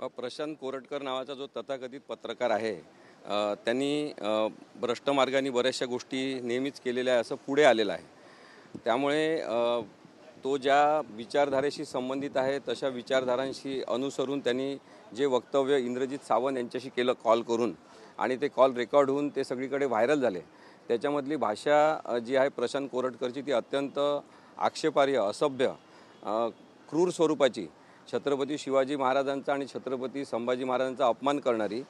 प्रशांत कोरटकर नावाचा जो तथाकथित पत्रकार आहे त्यांनी भ्रष्ट मार्गाने बऱ्याचशा गोष्टी नेहमीच केलेल्या आहे असं पुढे आलेलं आहे। त्यामुळे तो ज्या विचारधारेशी संबंधित आहे तशा विचारधारांशी अनुसरून त्यांनी जे वक्तव्य इंद्रजित सावंत यांच्याशी केलं कॉल करून आणि ते कॉल रेकॉर्ड होऊन ते सगळीकडे व्हायरल झाले। त्याच्यामधली भाषा जी आहे प्रशांत कोरटकरची ती अत्यंत आक्षेपार्ह, असभ्य, क्रूर स्वरूपाची, छत्रपती शिवाजी महाराजांचा आणि छत्रपती संभाजी महाराजांचा अपमान करणारी,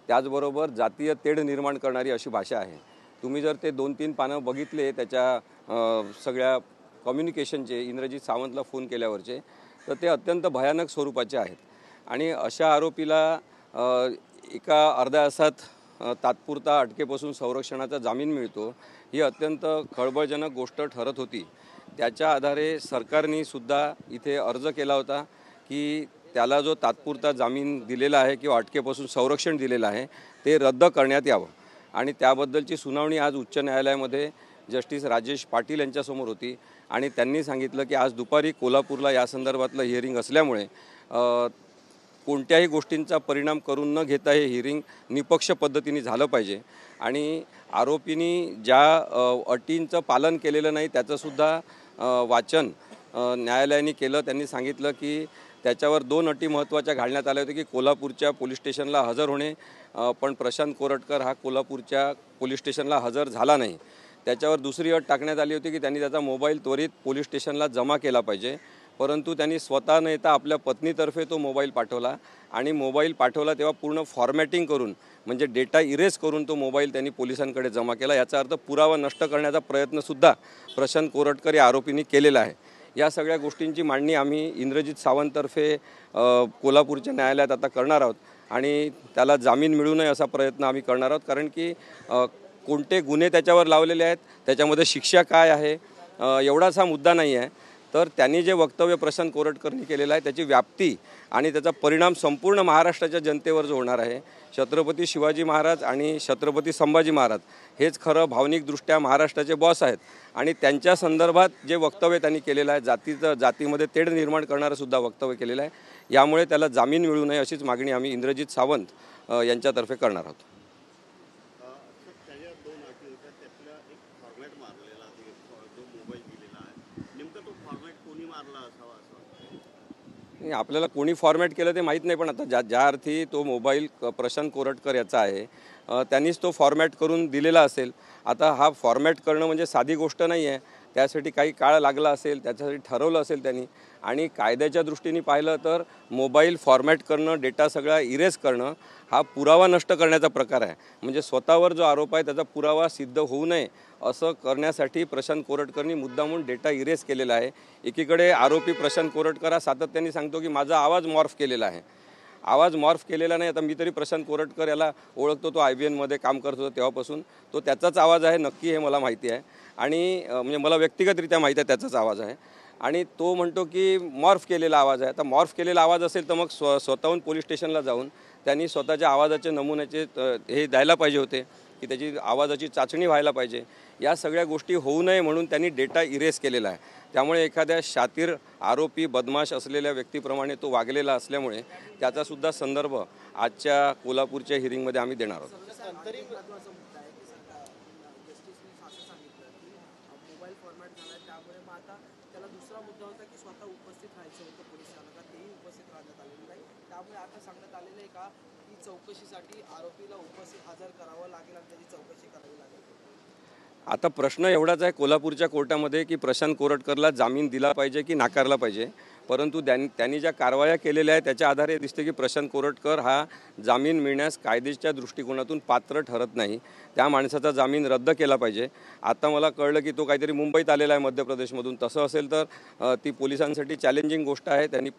त्याचबरोबर जातीय तेढ निर्माण करणारी अशी भाषा आहे। तुम्ही जर ते 2-3 पानं बघितले त्याच्या सगळ्या कम्युनिकेशनचे इंद्रजित सावंतला फोन केल्यावरचे, तर ते अत्यंत भयानक स्वरूपाचे आहेत। आणि अशा आरोपीला एका अर्ध्या तासात तात्पुरता अटकेपासून संरक्षणाचा जामीन मिळतो, ही अत्यंत खळबळजनक गोष्ट ठरत होती। त्याच्या आधारे सरकारने सुद्धा इथे अर्ज केला होता की त्याला जो तात्पुरता जामीन दिलेला आहे किंवा अटकेपासून संरक्षण दिलेलं आहे ते रद्द करण्यात यावं। आणि त्याबद्दलची सुनावणी आज उच्च न्यायालयामध्ये जस्टिस राजेश पाटील यांच्यासमोर होती आणि त्यांनी सांगितलं की आज दुपारी कोल्हापूरला या संदर्भातलं हिअरिंग असल्यामुळे कोणत्याही गोष्टींचा परिणाम करून न घेता हे हिअरिंग निपक्ष पद्धतीने झालं पाहिजे। आणि आरोपींनी ज्या अटींचं पालन केलेलं नाही त्याचंसुद्धा वाचन न्यायालयाने केलं। त्यांनी सांगितलं की त्याच्यावर 2 अटी महत्त्वाच्या घालण्यात आल्या होत्या की कोल्हापूरच्या पोलीस स्टेशनला हजर होणे, पण प्रशांत कोरटकर हा कोल्हापूरच्या पोलीस स्टेशनला हजर झाला नाही। त्याच्यावर दुसरी अट टाकण्यात आली होती की त्यांनी त्याचा मोबाईल त्वरित पोलीस स्टेशनला जमा केला पाहिजे, परंतु त्यांनी स्वतः न येता आपल्या पत्नीतर्फे तो मोबाईल पाठवला आणि मोबाईल पाठवला तेव्हा पूर्ण फॉर्मॅटिंग करून, म्हणजे डेटा इरेज करून तो मोबाईल त्यांनी पोलिसांकडे जमा केला। याचा अर्थ पुरावा नष्ट करण्याचा प्रयत्नसुद्धा प्रशांत कोरटकर या आरोपींनी केलेला आहे। या सगळ्या गोष्टींची मांडणी आम्ही इंद्रजित सावंततर्फे कोल्हापूरच्या न्यायालयात आता करणार आहोत आणि त्याला जामीन मिळू नये असा प्रयत्न आम्ही करणार आहोत। कारण की कोणते गुन्हे त्याच्यावर लावलेले आहेत, त्याच्यामध्ये शिक्षा काय आहे, एवढाच हा मुद्दा नाही आहे, तर त्यांनी जे वक्तव्य प्रशांत कोरटकरनी केलेलं आहे त्याची व्याप्ती आणि त्याचा परिणाम संपूर्ण महाराष्ट्राच्या जनतेवर जो होणार आहे। छत्रपती शिवाजी महाराज आणि छत्रपती संभाजी महाराज हेच खरं भावनिकदृष्ट्या महाराष्ट्राचे बॉस आहेत आणि त्यांच्या संदर्भात जे वक्तव्य त्यांनी केलेलं आहे, जातीमध्ये तेढ निर्माण करणारं सुद्धा वक्तव्य केलेलं आहे। यामुळे त्याला जामीन मिळू नये अशीच मागणी आम्ही इंद्रजित सावंत यांच्यातर्फे करणार आहोत। आपल्याला कोणी फॉर्मॅट केलं ते माहीत नाही, पण आता ज्या अर्थी तो मोबाईल प्रशांत कोरटकर याचा आहे त्यांनीच तो फॉर्मॅट करून दिलेला असेल। आता हा फॉर्मॅट करणं म्हणजे साधी गोष्ट नाही आहे, त्यासाठी काही काळ लागला असेल, त्याच्यासाठी ठरवलं असेल त्यांनी। आणि कायद्याच्या दृष्टीने पाहिलं तर मोबाईल फॉर्मॅट करणं, डेटा सगळा इरेज करणं हा पुरावा नष्ट करण्याचा प्रकार आहे। म्हणजे स्वतःवर जो आरोप आहे त्याचा पुरावा सिद्ध होऊ नये असं करण्यासाठी प्रशांत कोरटकरनी मुद्दामून डेटा इरेज केलेला आहे। एकीकडे आरोपी प्रशांत कोरटकर हा सातत्याने सांगतो की माझा आवाज मॉर्फ केलेला आहे। आवाज मॉर्फ केलेला नाही। आता मी तरी प्रशांत कोरटकर याला ओळखतो, तो IBNमध्ये काम करत होता तेव्हापासून, तो त्याचाच आवाज आहे नक्की हे मला माहिती आहे। आणि म्हणजे मला व्यक्तिगतरित्या माहिती आहे त्याचाच आवाज आहे आणि तो म्हणतो की मॉर्फ केलेला आवाज आहे। आता मॉर्फ केलेला आवाज असेल तर मग स्वतःहून पोलीस स्टेशनला जाऊन त्यांनी स्वतःच्या आवाजाचे नमुन्याचे हे द्यायला पाहिजे होते की त्याची आवाजाची चाचणी व्हायला पाहिजे। या सगळ्या गोष्टी होऊ नये म्हणून त्यांनी डेटा इरेज केलेला आहे। त्यामुळे एखाद्या शातीर आरोपी बदमाश असलेल्या व्यक्तीप्रमाणे तो वागलेला असल्यामुळे त्याचासुद्धा संदर्भ आजच्या कोल्हापूरच्या हिअरिंगमध्ये आम्ही देणार आहोत। चौकशीसाठी आरोपीला उपस्थित हजर करावं लागेल आणि त्याची चौकशी करावी लागेल। आता प्रश्न एवढाच आहे कोल्हापूरच्या कोर्टामध्ये की प्रशांत कोरटकरला जामीन दिला पाहिजे की नाकारला पाहिजे, परंतु त्यांनी ज्या कारवाया केलेल्या आहेत त्याच्या आधारे दिसते की प्रशांत कोरटकर हा जामीन मिळण्यास कायदेच्या दृष्टिकोनातून पात्र ठरत नाही। त्या माणसाचा जामीन रद्द केला पाहिजे। आता मला कळलं की तो काहीतरी मुंबईत आलेला आहे मध्य प्रदेशमधून, तसं असेल तर ती पोलिसांसाठी चॅलेंजिंग गोष्ट आहे। त्यांनी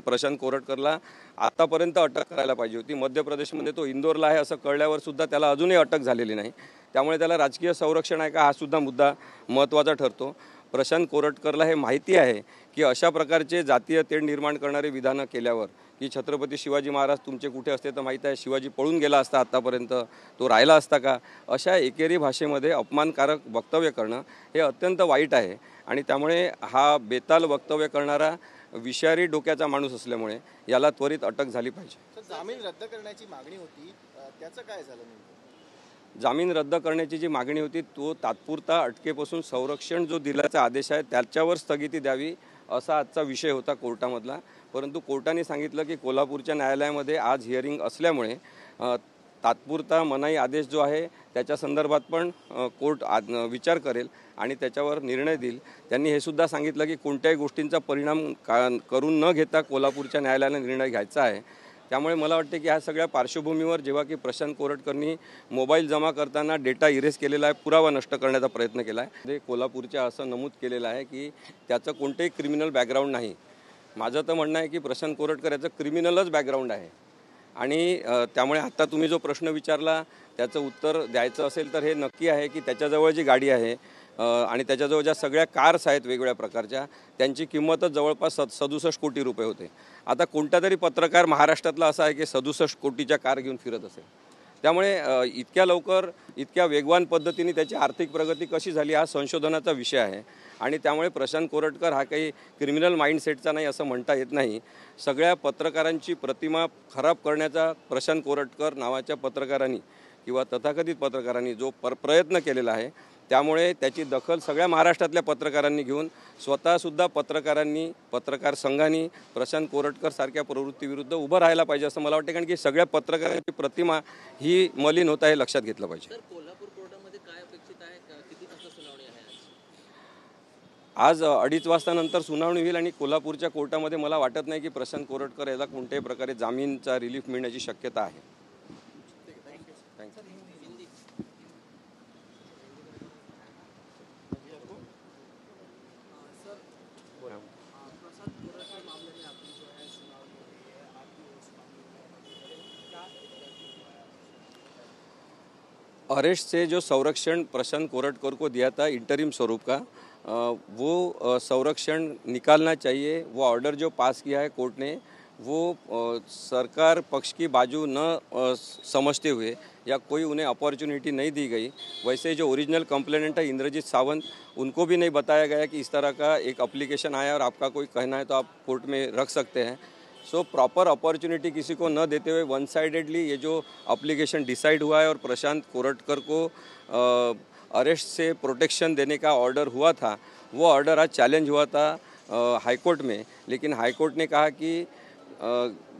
प्रशांत कोरटकरला आतापर्यंत अटक करायला पाहिजे होती। मध्य प्रदेशमध्ये तो इंदोरला आहे असं कळल्यावर सुद्धा त्याला अजूनही अटक झालेली नाही। त्यामुळे त्याला राजकीय संरक्षण आहे का हा सुद्धा मुद्दा महत्त्वाचा ठरतो। प्रशांत कोरटकरला हे माहिती आहे की अशा प्रकारचे जातीय तेढ निर्माण करणारे विधानं केल्यावर की छत्रपती शिवाजी महाराज तुमचे कुठे असते तर माहीत आहे शिवाजी पळून गेला असता, आत्तापर्यंत तो राहिला असता का, अशा एकेरी भाषेमध्ये अपमानकारक वक्तव्य करणं हे अत्यंत वाईट आहे। आणि त्यामुळे हा बेताल वक्तव्य करणारा विषारी डोक्याचा माणूस असल्यामुळे याला त्वरित अटक झाली पाहिजे. जामीन रद्द करण्याची मागणी होती, त्याचं काय झालं नेमकं? जामीन रद्द करण्याची जी मागणी होती तो तात्पुरता अटकेपासून संरक्षण जो दिल्याचा आदेश आहे त्याच्यावर स्थगिती द्यावी असा आजचा विषय होता कोर्टामधला. परंतु कोर्टाने सांगितलं की कोल्हापूरच्या न्यायालयामध्ये आज हिअरिंग असल्यामुळे तात्पुरता मनाई आदेश जो आहे त्याच्या संदर्भात पण कोर्ट विचार करेल आणि त्याच्यावर निर्णय देईल. त्यांनी हे सुद्धा सांगितलं की कोणत्याही गोष्टींचा परिणाम करून न घेता कोल्हापूरच्या न्यायालयाने निर्णय घ्यायचा आहे. त्यामुळे मला वाटते की ह्या सगळ्या पार्श्वभूमीवर जेव्हा की प्रशांत कोरटकरनी मोबाईल जमा करताना डेटा इरेज केलेला आहे, पुरावा नष्ट करण्याचा प्रयत्न केला आहे. ते कोल्हापूरच्या असं नमूद केलेलं आहे की त्याचं कोणतेही क्रिमिनल बॅकग्राऊंड नाही. माझं तर म्हणणं आहे की प्रशांत कोरटकर याचं क्रिमिनलच बॅकग्राऊंड आहे आणि त्यामुळे आत्ता तुम्ही जो प्रश्न विचारला त्याचं उत्तर द्यायचं असेल तर हे नक्की आहे की त्याच्याजवळ जी गाडी आहे आणि त्याच्याजवळ ज्या सगळ्या कार्स आहेत वेगवेगळ्या प्रकारच्या त्यांची किंमतच जवळपास 67 कोटी रुपये होते. आता कोणता तरी पत्रकार महाराष्ट्रातला असा आहे की 67 कोटीच्या कार घेऊन फिरत असेल. त्यामुळे इतक्या लवकर इतक्या वेगवान पद्धतीने त्याची आर्थिक प्रगती कशी झाली हा संशोधनाचा विषय आहे आणि त्यामुळे प्रशांत कोरटकर हा काही क्रिमिनल माइंडसेटचा नाही असं म्हणता येत नाही. सगळ्या पत्रकारांची प्रतिमा खराब करण्याचा प्रशांत कोरटकर नावाच्या पत्रकारांनी किंवा तथाकथित पत्रकारांनी जो प्रयत्न केलेला आहे त्यामुळे त्याची दखल सगळ्या महाराष्ट्रातल्या पत्रकारांनी घेऊन स्वतःसुद्धा पत्रकारांनी पत्रकार संघांनी प्रशांत कोरटकर सारख्या प्रवृत्तीविरुद्ध उभं राहायला पाहिजे असं मला वाटतं. कारण की सगळ्या पत्रकारांची प्रतिमा ही मलिन होत आहे हे लक्षात घेतलं पाहिजे. कोल्हापूर कोर्टामध्ये काय अपेक्षित आहे, किती वाजता सुनावणी आहे आज 2:30 वाजता नंतर सुनावणी होईल आणि कोल्हापूरच्या कोर्टामध्ये मला वाटत नाही की प्रशांत कोरटकर याला कोणत्याही प्रकारे जामीनचा रिलीफ मिळण्याची शक्यता आहे. अरेस्ट से जो संरक्षण प्रशांत कोरटकर को दिया था इंटरिम स्वरूप का, वो संरक्षण निकालना चाहिए. वो ऑर्डर जो पास किया है कोर्ट ने वो सरकार पक्ष की बाजू न समझते हुए या कोई उन्हें अपॉर्चुनिटी नहीं दी गई. वैसे जो ओरिजिनल कंप्लेनेंट है इंद्रजीत सावंत उनको भी नहीं बताया गया कि इस तरह का एक एप्लीकेशन आया और आपका कोई कहना है तो आप कोर्ट में रख सकते हैं. सो प्रॉपर अपॉर्चुनिटी किसी को न देते हुए वन साइडेडली ये जो एप्लीकेशन डिसाइड हुआ है और प्रशांत कोरटकर को अरेस्ट से प्रोटेक्शन देने का ऑर्डर हुआ था वो ऑर्डर आज चैलेंज हुआ था हाईकोर्ट में. लेकिन हाईकोर्ट ने कहा कि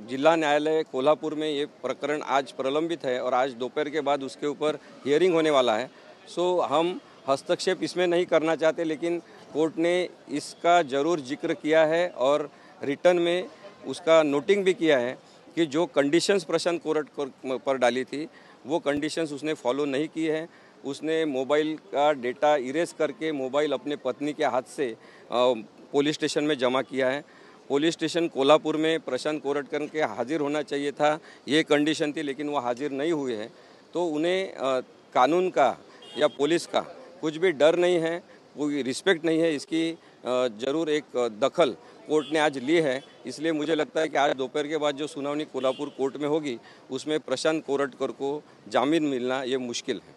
जिला न्यायालय कोल्हापुर में ये प्रकरण आज प्रलंबित है और आज दोपहर के बाद उसके ऊपर हियरिंग होने वाला है. सो हम हस्तक्षेप इसमें नहीं करना चाहते, लेकिन कोर्ट ने इसका ज़रूर जिक्र किया है और रिटर्न में उसका नोटिंग भी किया है कि जो कंडीशंस प्रशांत कोरटकर पर डाली थी वो कंडीशंस उसने फॉलो नहीं की है. उसने मोबाइल का डेटा इरेज करके मोबाइल अपने पत्नी के हाथ से पुलिस स्टेशन में जमा किया है. पुलिस स्टेशन कोल्हापुर में प्रशांत कोरटकर के हाजिर होना चाहिए था, ये कंडीशन थी, लेकिन वो हाजिर नहीं हुए हैं. तो उन्हें कानून का या पुलिस का कुछ भी डर नहीं है, कोई रिस्पेक्ट नहीं है. इसकी ज़रूर एक दखल कोर्ट ने आज ली है. इसलिए मुझे लगता है कि आज दोपहर के बाद जो सुनावणी कोल्हापुर कोर्ट में होगी उसमें प्रशांत कोरटकर को जामीन मिलना ये मुश्किल है.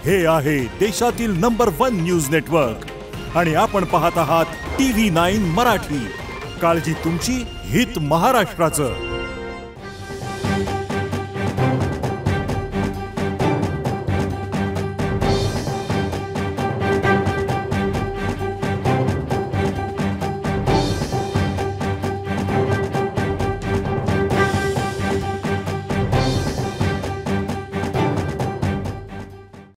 हे आहे देशातील नंबर 1 न्यूज नेटवर्क आणि आपण पाहत आहात TV9 मराठी. काळजी तुमची, हित महाराष्ट्राचं.